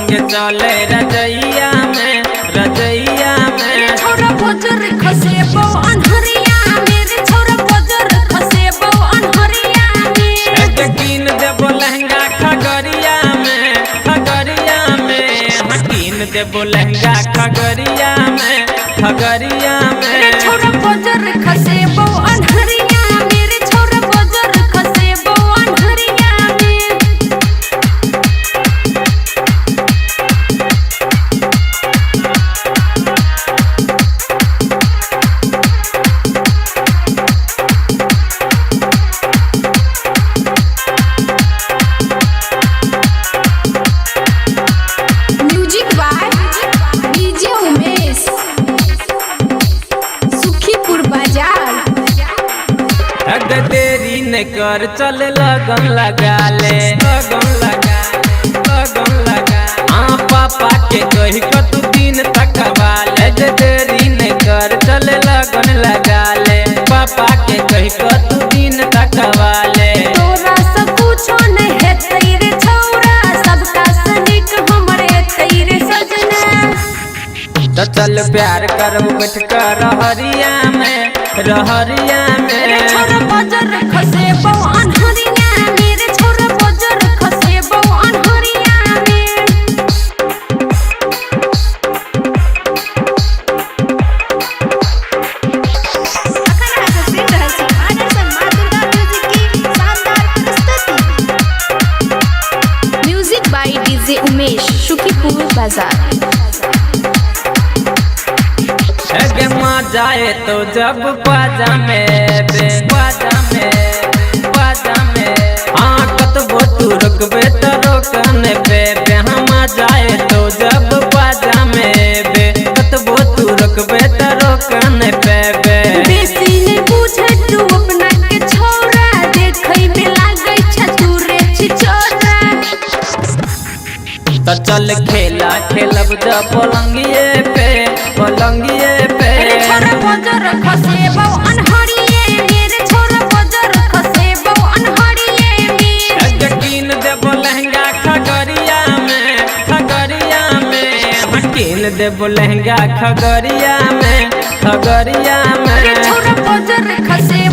संगे चले रजैया में, रजैया में। छोरा बजर खसे बो अनहरिया मेरे, छोरा बजर खसे बो अनहरिया में। एक कीन देबो लहंगा खगड़िया में, खगड़िया में। हाँ कीन देबो लहंगा खगड़िया में, खगड़िया में। छोरा बजर खसे बो अनहरिया मेरे, छोरा बजर खसे बो अनहरिया में। Music by DJ Umesh, Sukhipur बाजार। अगर देरी न कर चल लगन लगा ले, लगन लगा, लगन लगा। हाँ पापा के कही को तू दिन तकवा ले। देरी न कर चल लगन लगा ले, पापा के कही को तू दिन तकवा ले। तोरा सब कुछो नहीं है तेरे छौरा, सबका सनिक हमरे तेरे सजना। तो चल प्यार करब बैठ कर रहरिया में, रहरिया मेरे में। छोरा बजर खसे बो अनहरिया मेरे, छोरा बजर खसे बो अनहरिया में। अखन आगे सुन रहल छी आदर्शन माँ दुर्गा म्यूजिक की शानदार प्रस्तुति। Music by DJ Umesh, Sukhipur बाजार। अगे माँ जाए तो जब बाजा में बे, बाजा में, बाजा में। हाँ कतबो तू रुकबे तो रोकने पे। हम जाए तो जब बाजा में बे, कतबो तू रुकबे तो रोकने पे। बेसी नहीं बुझे तू अपना के छौरा, देखई में लागै छ तू रे छिछोरा। तो चल खेला खेलब जब पलंगिए पे, पलंगिए पे। मेरे छोरा बजर खसे बो अनहरिए मेरे, छोरा बजर खसे बो अनहरिए में। अगे कीन देबो लहंगा खगड़िया में, खगड़िया में। हाँ कीन देबो लहंगा खगड़िया में, खगड़िया में। छोरा बजर खसे